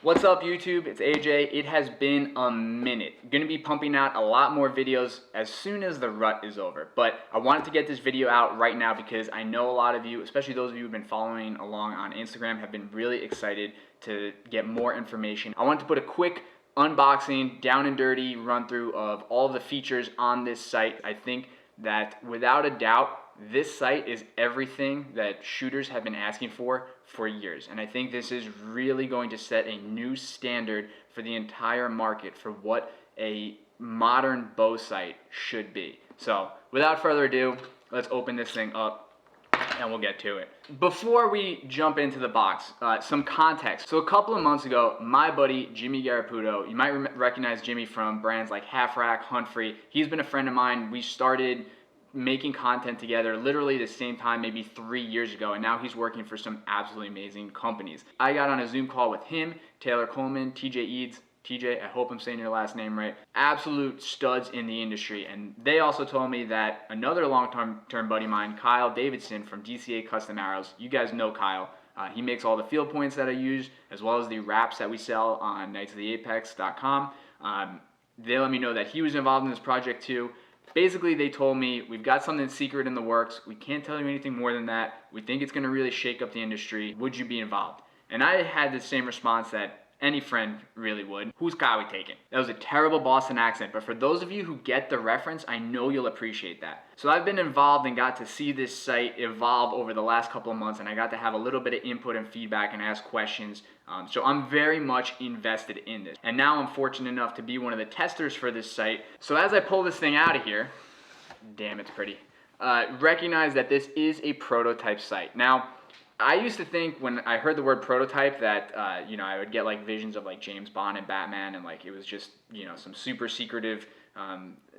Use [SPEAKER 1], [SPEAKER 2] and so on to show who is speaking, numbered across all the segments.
[SPEAKER 1] What's up YouTube? It's AJ. It has been a minute. Gonna be pumping out a lot more videos as soon as the rut is over. But I wanted to get this video out right now because I know a lot of you, especially those of you who've been following along on Instagram, have been really excited to get more information. I wanted to put a quick unboxing, down and dirty run through of all of the features on this site. I think that without a doubt, this site is everything that shooters have been asking for years. And I think this is really going to set a new standard for the entire market for what a modern bow site should be. So without further ado, let's open this thing up and we'll get to it. Before we jump into the box, some context. So a couple of months ago, my buddy Jimmy Garaputo, you might recognize Jimmy from brands like Half Rack, Huntfree. He's been a friend of mine. We started making content together literally the same time, maybe 3 years ago, and now he's working for some absolutely amazing companies. I got on a Zoom call with him, Taylor Coleman, TJ Eads. TJ, I hope I'm saying your last name right. Absolute studs in the industry. And they also told me that another long-term buddy of mine, Kyle Davidson from DCA Custom Arrows, you guys know Kyle. He makes all the field points that I use, as well as the wraps that we sell on knightsoftheapex.com. They let me know that he was involved in this project too. Basically, they told me, we've got something secret in the works. We can't tell you anything more than that. We think it's going to really shake up the industry. Would you be involved? And I had the same response that any friend really would. Who's Kyle we taking? That was a terrible Boston accent, but for those of you who get the reference, I know you'll appreciate that. So I've been involved and got to see this site evolve over the last couple of months, and I got to have a little bit of input and feedback and ask questions. So I'm very much invested in this. And now I'm fortunate enough to be one of the testers for this site. So as I pull this thing out of here, damn, it's pretty, recognize that this is a prototype site. Now, I used to think when I heard the word prototype that, I would get like visions of like James Bond and Batman, and like it was just, some super secretive,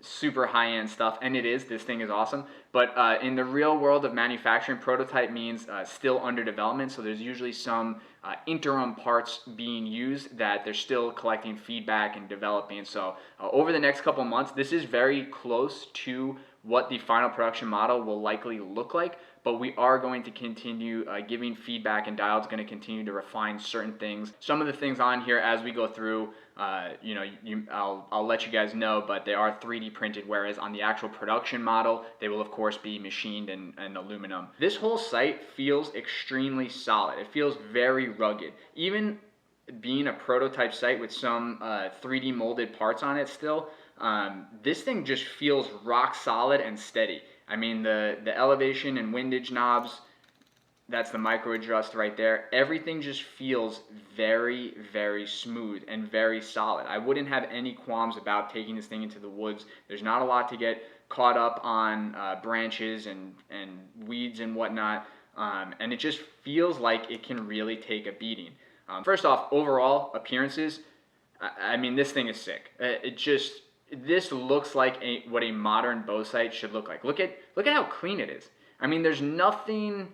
[SPEAKER 1] super high-end stuff. And it is, this thing is awesome. But in the real world of manufacturing, prototype means still under development. So there's usually some interim parts being used that they're still collecting feedback and developing. So over the next couple months, this is very close to what the final production model will likely look like, but we are going to continue giving feedback, and Dial's going to continue to refine certain things. Some of the things on here as we go through, I'll let you guys know, but they are 3D printed, whereas on the actual production model, they will of course be machined in aluminum. This whole site feels extremely solid. It feels very rugged. Even being a prototype site with some 3D molded parts on it still, this thing just feels rock solid and steady. I mean, the elevation and windage knobs, that's the micro adjust right there. Everything just feels very, very smooth and very solid. I wouldn't have any qualms about taking this thing into the woods. There's not a lot to get caught up on branches and weeds and whatnot. And it just feels like it can really take a beating. First off, overall appearances, I mean, this thing is sick. This looks like what a modern bow sight should look like. Look at how clean it is. I mean, there's nothing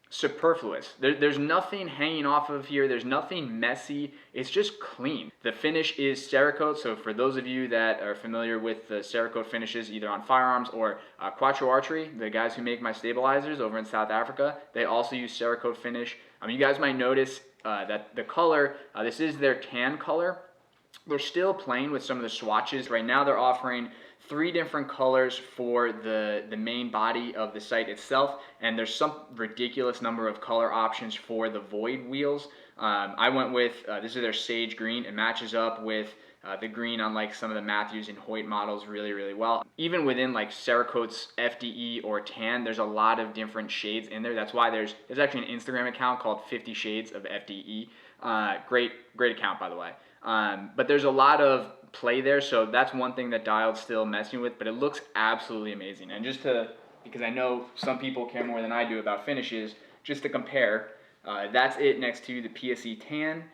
[SPEAKER 1] superfluous. There's nothing hanging off of here. There's nothing messy. It's just clean. The finish is Cerakote. So for those of you that are familiar with the Cerakote finishes, either on firearms or Quattro Archery, the guys who make my stabilizers over in South Africa, they also use Cerakote finish. You guys might notice that the color, this is their tan color. They're still playing with some of the swatches. Right now they're offering 3 different colors for the main body of the sight itself, and there's some ridiculous number of color options for the void wheels. I went with, this is their sage green. It matches up with the green on like some of the Matthews and Hoyt models really, really well. Even within like Cerakote's FDE or tan, there's a lot of different shades in there. That's why there's actually an Instagram account called 50 Shades of FDE. Great account, by the way. But there's a lot of play there, so that's one thing that Dial's still messing with, but it looks absolutely amazing. And because I know some people care more than I do about finishes, just to compare, that's it next to the PSE Tan,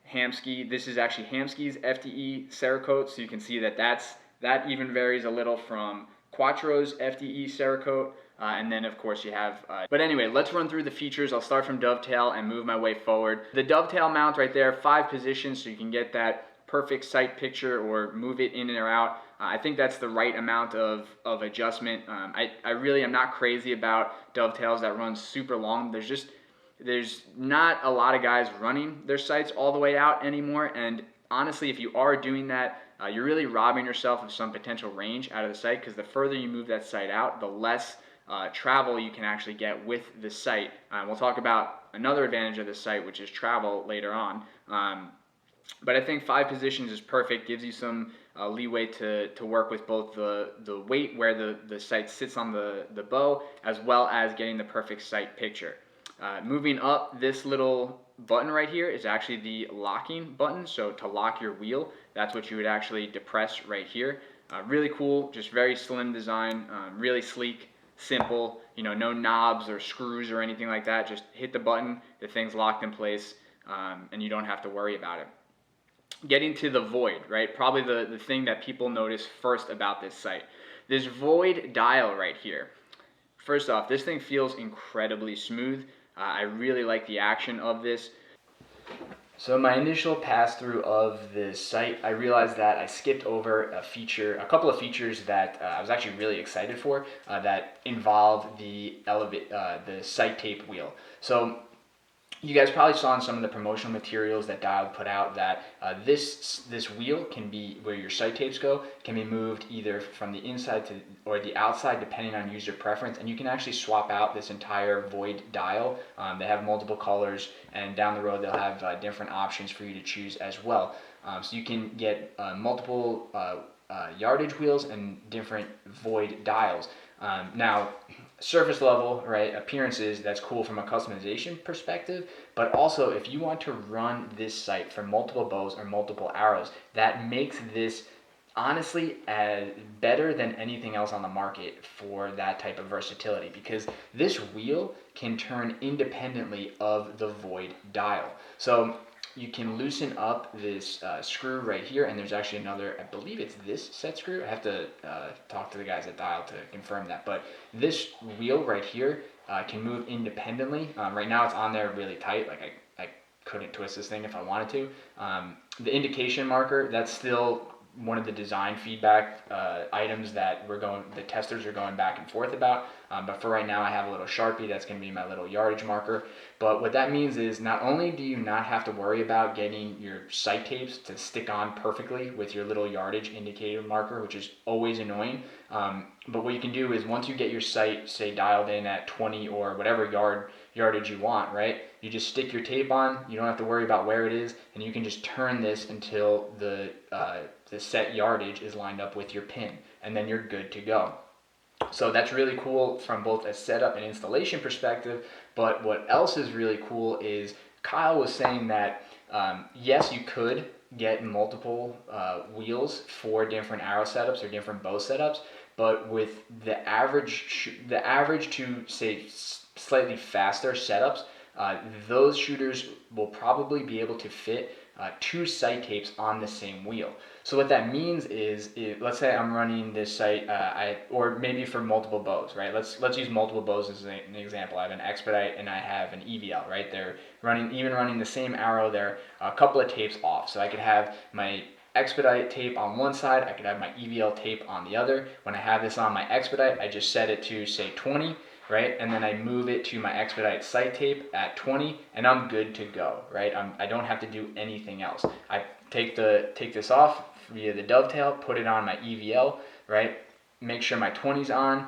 [SPEAKER 1] Hamskea. This is actually Hamskea's FDE Cerakote, so you can see that even varies a little from Quattro's FDE Cerakote. And then of course you have, but anyway, let's run through the features. I'll start from dovetail and move my way forward. The dovetail mount right there, 5 positions, so you can get that perfect sight picture or move it in or out. I think that's the right amount of adjustment. I really am not crazy about dovetails that run super long. there's not a lot of guys running their sights all the way out anymore, and honestly, if you are doing that, you're really robbing yourself of some potential range out of the sight, because the further you move that sight out, the less travel you can actually get with the sight. We'll talk about another advantage of the sight, which is travel, later on. But I think 5 positions is perfect, gives you some leeway to work with both the weight where the sight sits on the bow, as well as getting the perfect sight picture. Moving up, this little button right here is actually the locking button. So to lock your wheel, that's what you would actually depress right here. Really cool, just very slim design, really sleek, simple, no knobs or screws or anything like that. Just hit the button, the thing's locked in place, and you don't have to worry about it. Getting to the void, right? Probably the thing that people notice first about this sight. This void dial right here. First off, this thing feels incredibly smooth. I really like the action of this. So my initial pass through of this sight, I realized that I skipped over a couple of features that I was actually really excited for, that involve the sight tape wheel. So you guys probably saw in some of the promotional materials that Dial put out that this wheel can be, where your sight tapes go, can be moved either from the inside to or the outside depending on user preference, and you can actually swap out this entire void dial. They have multiple colors, and down the road they'll have different options for you to choose as well. So you can get multiple yardage wheels and different void dials. Now, surface level, right, appearances, that's cool from a customization perspective, but also if you want to run this sight for multiple bows or multiple arrows, that makes this honestly better than anything else on the market for that type of versatility, because this wheel can turn independently of the void dial. So you can loosen up this screw right here, and there's actually another, I believe it's this set screw. I have to talk to the guys at Dial to confirm that, but this wheel right here can move independently. Right now it's on there really tight, like I couldn't twist this thing if I wanted to. The indication marker, that's still one of the design feedback items that the testers are going back and forth about. But for right now, I have a little Sharpie that's going to be my little yardage marker. But what that means is not only do you not have to worry about getting your sight tapes to stick on perfectly with your little yardage indicator marker, which is always annoying, but what you can do is once you get your sight, say, dialed in at 20 or whatever yardage you want, right? You just stick your tape on, you don't have to worry about where it is, and you can just turn this until the set yardage is lined up with your pin, and then you're good to go. So that's really cool from both a setup and installation perspective, but what else is really cool is Kyle was saying that yes, you could get multiple wheels for different arrow setups or different bow setups, but with the average to say slightly faster setups, those shooters will probably be able to fit 2 sight tapes on the same wheel. So what that means is, let's say I'm running this sight, or maybe for multiple bows, right? Let's use multiple bows as an example. I have an Expedite and I have an EVL, right? They're running the same arrow. They're a couple of tapes off, so I could have my Expedite tape on one side, I could have my EVL tape on the other. When I have this on my Expedite, I just set it to say 20, right? And then I move it to my Expedite sight tape at 20, and I'm good to go, right? I don't have to do anything else. I take this off via the dovetail, put it on my EVL, right? Make sure my 20's on,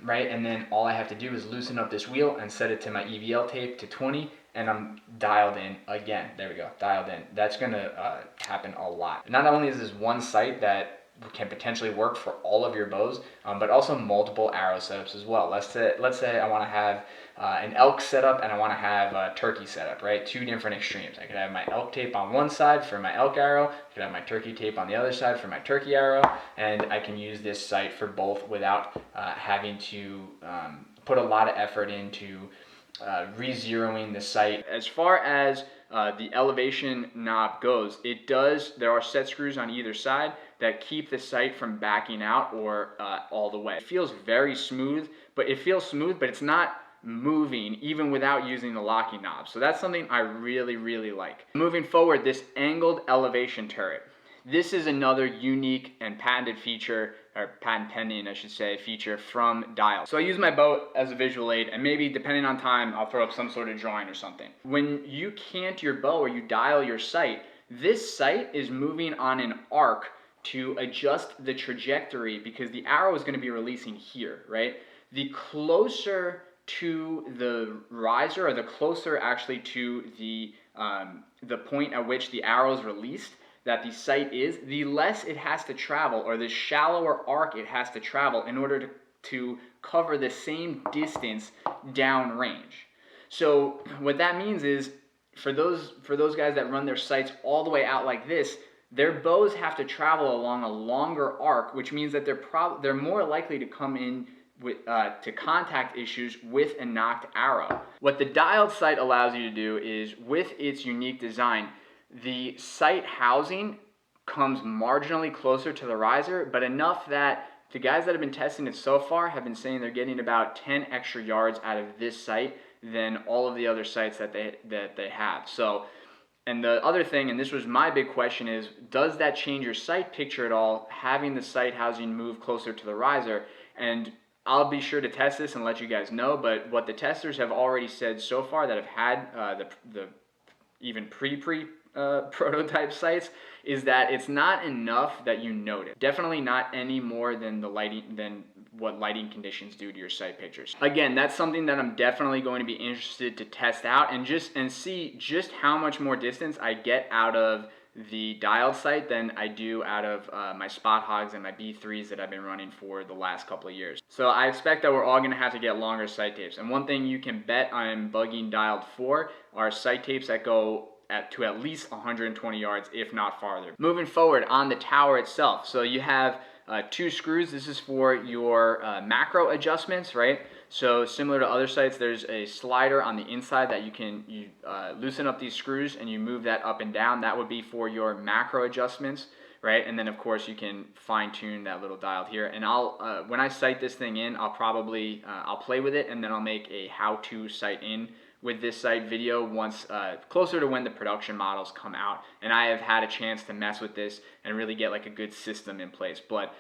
[SPEAKER 1] right? And then all I have to do is loosen up this wheel and set it to my EVL tape to 20, and I'm dialed in again. There we go, dialed in. That's gonna happen a lot. Not only is this one sight that can potentially work for all of your bows, but also multiple arrow setups as well. Let's say I want to have an elk setup and I want to have a turkey setup, right? 2 different extremes. I could have my elk tape on one side for my elk arrow, I could have my turkey tape on the other side for my turkey arrow, and I can use this sight for both without having to put a lot of effort into re-zeroing the sight. As far as the elevation knob goes, there are set screws on either side that keep the sight from backing out or all the way. It feels very smooth, but it's not moving even without using the locking knob. So that's something I really, really like. Moving forward, this angled elevation turret. This is another unique and patented feature, or patent pending, I should say, feature from Dial. So I use my bow as a visual aid, and maybe depending on time, I'll throw up some sort of drawing or something. When you cant your bow or you dial your sight, this sight is moving on an arc to adjust the trajectory because the arrow is going to be releasing here, right? The closer to the riser, or the closer actually to the point at which the arrow is released, that the sight is, the less it has to travel, or the shallower arc it has to travel in order to cover the same distance downrange. So what that means is, for those guys that run their sights all the way out like this, their bows have to travel along a longer arc, which means that they're more likely to come in with to contact issues with a knocked arrow. What the dialed sight allows you to do is, with its unique design, the sight housing comes marginally closer to the riser, but enough that the guys that have been testing it so far have been saying they're getting about 10 extra yards out of this sight than all of the other sights that they have. So, and the other thing, and this was my big question, is does that change your sight picture at all, having the sight housing move closer to the riser? And I'll be sure to test this and let you guys know, but what the testers have already said so far that have had the even prototype sights is that it's not enough that you notice. Definitely not any more than what lighting conditions do to your sight pictures. Again, that's something that I'm definitely going to be interested to test out and see just how much more distance I get out of the dialed sight than I do out of my spot hogs and my B3s that I've been running for the last couple of years. So I expect that we're all going to have to get longer sight tapes. And one thing you can bet I'm bugging dialed for are sight tapes that go to at least 120 yards, if not farther. Moving forward on the tower itself, so you have 2 screws. This is for your macro adjustments, right? So similar to other sites, there's a slider on the inside that you loosen up these screws and you move that up and down. That would be for your macro adjustments, right? And then of course you can fine tune that little dial here. And I'll when I sight this thing in, I'll probably I'll play with it, and then I'll make a how-to sight in with this sight video once closer to when the production models come out and I have had a chance to mess with this and really get like a good system in place. But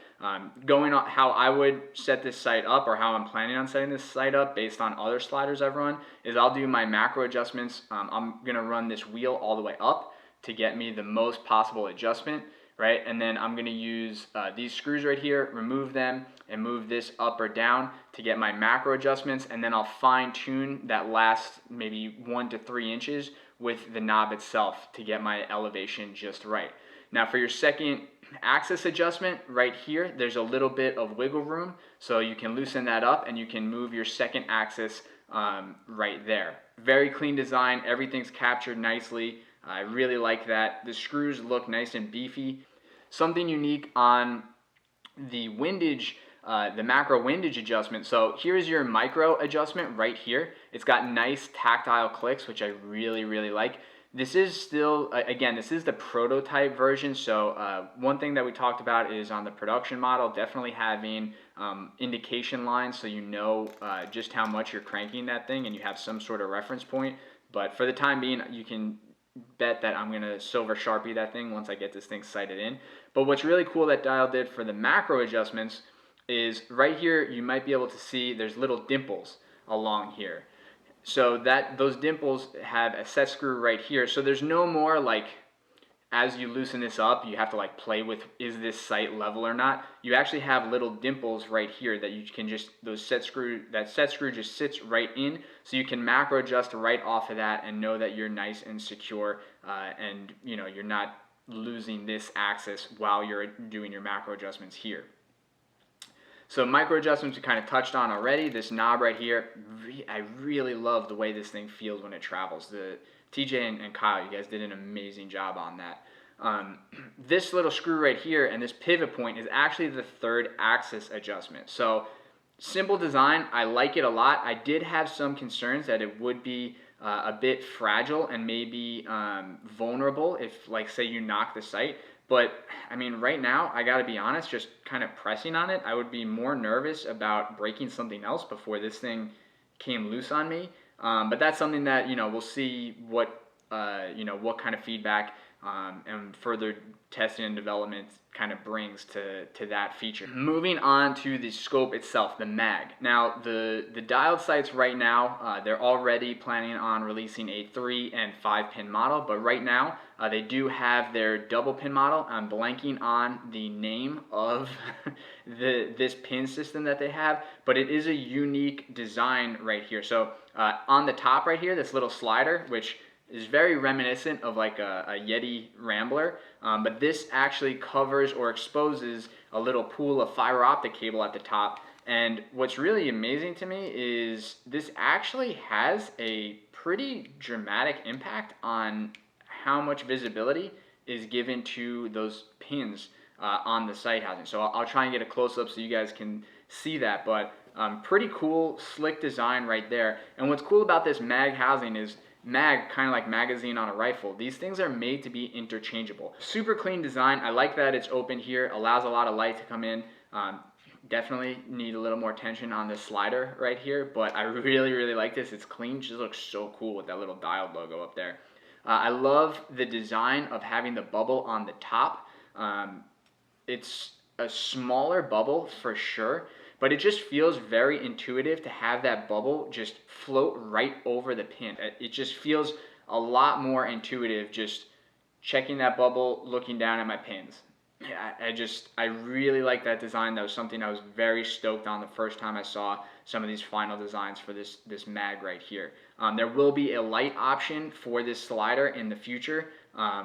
[SPEAKER 1] going on how I would set this sight up, or how I'm planning on setting this sight up based on other sliders I've run, is I'll do my macro adjustments. I'm gonna run this wheel all the way up to get me the most possible adjustment, right? And then I'm gonna use these screws right here, remove them, and move this up or down to get my macro adjustments, and then I'll fine tune that last maybe 1 to 3 inches with the knob itself to get my elevation just right. Now for your second axis adjustment right here, there's a little bit of wiggle room, so you can loosen that up and you can move your second axis right there. Very clean design, everything's captured nicely. I really like that. The screws look nice and beefy. Something unique on the windage, the macro windage adjustment. So here's your micro adjustment right here. It's got nice tactile clicks, which I really, really like. This is still, again, this is the prototype version. So one thing that we talked about is on the production model, definitely having indication lines so you know just how much you're cranking that thing and you have some sort of reference point. But for the time being, you can bet that I'm gonna silver Sharpie that thing once I get this thing sighted in. But what's really cool that Dial did for the macro adjustments is right here you might be able to see there's little dimples along here. So that those dimples have a set screw right here. So there's no more like, as you loosen this up, you have to like play with, is this sight level or not? You actually have little dimples right here that you can just, that set screw just sits right in, so you can macro adjust right off of that and know that you're nice and secure, and you know, you're not losing this axis while you're doing your macro adjustments here. So micro adjustments we kind of touched on already. This knob right here, I really love the way this thing feels when it travels. The TJ and Kyle, you guys did an amazing job on that. This little screw right here and this pivot point is actually the third axis adjustment. So simple design, I like it a lot. I did have some concerns that it would be a bit fragile and maybe vulnerable if, like, say you knock the sight. But I mean, right now, I gotta be honest, just kind of pressing on it, I would be more nervous about breaking something else before this thing came loose on me. But that's something that, you know, we'll see what, you know, what kind of feedback and further testing and development kind of brings to that feature. Moving on to the scope itself, the mag. Now the dialed sights right now, they're already planning on releasing a 3 and 5 pin model, but right now they do have their double pin model. I'm blanking on the name of this pin system that they have, but it is a unique design right here. So on the top right here, this little slider, which is very reminiscent of like a Yeti Rambler, but this actually covers or exposes a little pool of fiber optic cable at the top. And what's really amazing to me is this actually has a pretty dramatic impact on how much visibility is given to those pins on the sight housing. So I'll try and get a close-up so you guys can see that, but pretty cool, slick design right there. And what's cool about this mag housing is mag, kind of like magazine on a rifle, these things are made to be interchangeable. Super clean design. I like that it's open here, allows a lot of light to come in. Definitely need a little more tension on this slider right here, but I really like this. It's clean, just looks so cool with that little dialed logo up there. I love the design of having the bubble on the top. It's a smaller bubble for sure, but it just feels very intuitive to have that bubble just float right over the pin. It just feels a lot more intuitive just checking that bubble, looking down at my pins. Yeah, I really like that design. That was something I was very stoked on the first time I saw some of these final designs for this mag right here. There will be a light option for this slider in the future,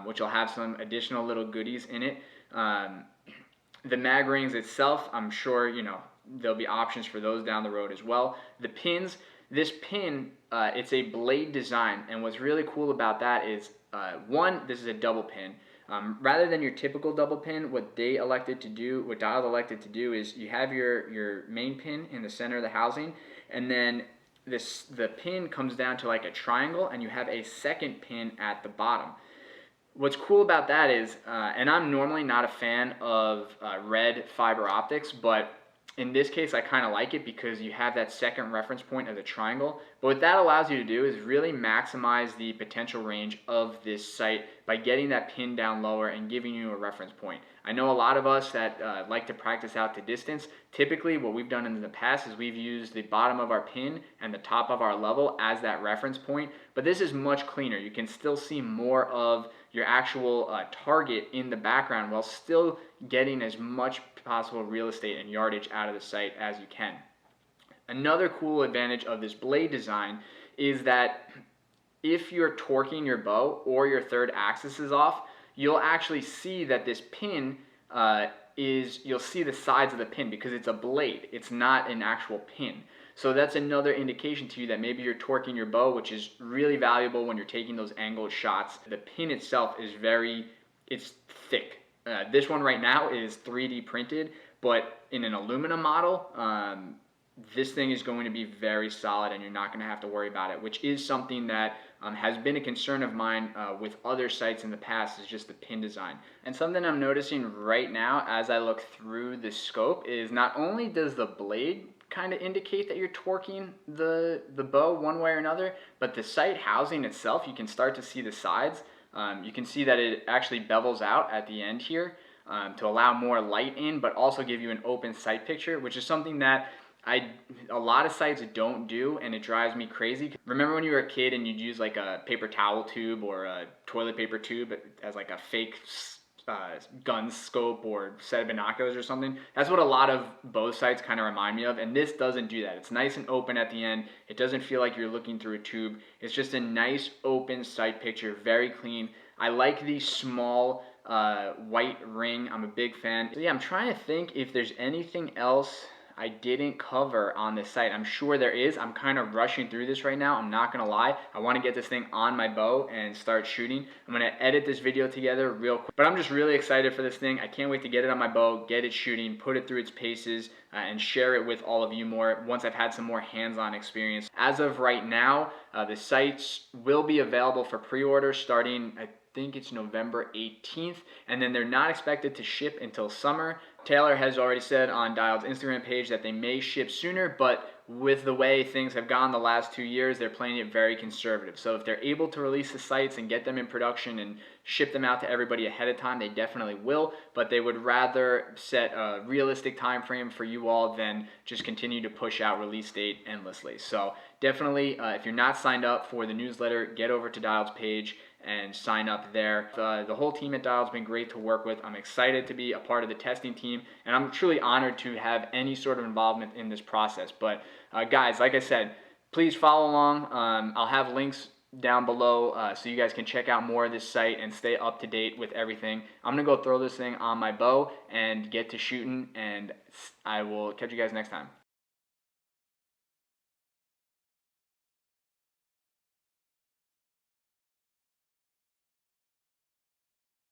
[SPEAKER 1] which will have some additional little goodies in it. The mag rings itself, I'm sure, you know, there'll be options for those down the road as well. The pins, this pin, it's a blade design, and what's really cool about that is, one, this is a double pin. Rather than your typical double pin, what Dialed elected to do is you have your main pin in the center of the housing, and then the pin comes down to like a triangle, and you have a second pin at the bottom. What's cool about that is, and I'm normally not a fan of red fiber optics, but in this case I kind of like it because you have that second reference point of the triangle. But what that allows you to do is really maximize the potential range of this sight by getting that pin down lower and giving you a reference point. I know a lot of us that like to practice out to distance. Typically what we've done in the past is we've used the bottom of our pin and the top of our level as that reference point, but this is much cleaner. You can still see more of your actual target in the background while still getting as much possible real estate and yardage out of the sight as you can. Another cool advantage of this blade design is that if you're torquing your bow or your third axis is off, you'll actually see that this pin you'll see the sides of the pin because it's a blade. It's not an actual pin. So that's another indication to you that maybe you're torquing your bow, which is really valuable when you're taking those angled shots. The pin itself is it's thick. This one right now is 3D printed, but in an aluminum model, this thing is going to be very solid and you're not going to have to worry about it, which is something that has been a concern of mine with other sights in the past, is just the pin design. And something I'm noticing right now as I look through the scope is not only does the blade kind of indicate that you're torquing the bow one way or another, but the sight housing itself, you can start to see the sides. You can see that it actually bevels out at the end here to allow more light in, but also give you an open sight picture, which is something that a lot of sites don't do, and it drives me crazy. Remember when you were a kid and you'd use like a paper towel tube or a toilet paper tube as like a fake gun scope or set of binoculars or something? That's what a lot of bow sights kind of remind me of, and this doesn't do that. It's nice and open at the end. It doesn't feel like you're looking through a tube. It's just a nice open sight picture, very clean. I like the small white ring. I'm a big fan. So yeah, I'm trying to think if there's anything else I didn't cover on this site. I'm sure there is. I'm kind of rushing through this right now. I'm not gonna lie. I want to get this thing on my bow and start shooting. I'm gonna edit this video together real quick, but I'm just really excited for this thing. I can't wait to get it on my bow, get it shooting, put it through its paces, and share it with all of you more once I've had some more hands-on experience. As of right now, the sights will be available for pre-order starting, I think it's November 18th, and then they're not expected to ship until summer. Taylor has already said on Dialed's Instagram page that they may ship sooner, but with the way things have gone the last 2 years, they're playing it very conservative. So if they're able to release the sights and get them in production and ship them out to everybody ahead of time, they definitely will, but they would rather set a realistic time frame for you all than just continue to push out release date endlessly. So definitely, if you're not signed up for the newsletter, get over to Dialed's page and sign up there. The whole team at Dialed's been great to work with. I'm excited to be a part of the testing team, and I'm truly honored to have any sort of involvement in this process. But guys, like I said, please follow along. I'll have links down below so you guys can check out more of this site and stay up to date with everything. I'm gonna go throw this thing on my bow and get to shooting, and I will catch you guys next time.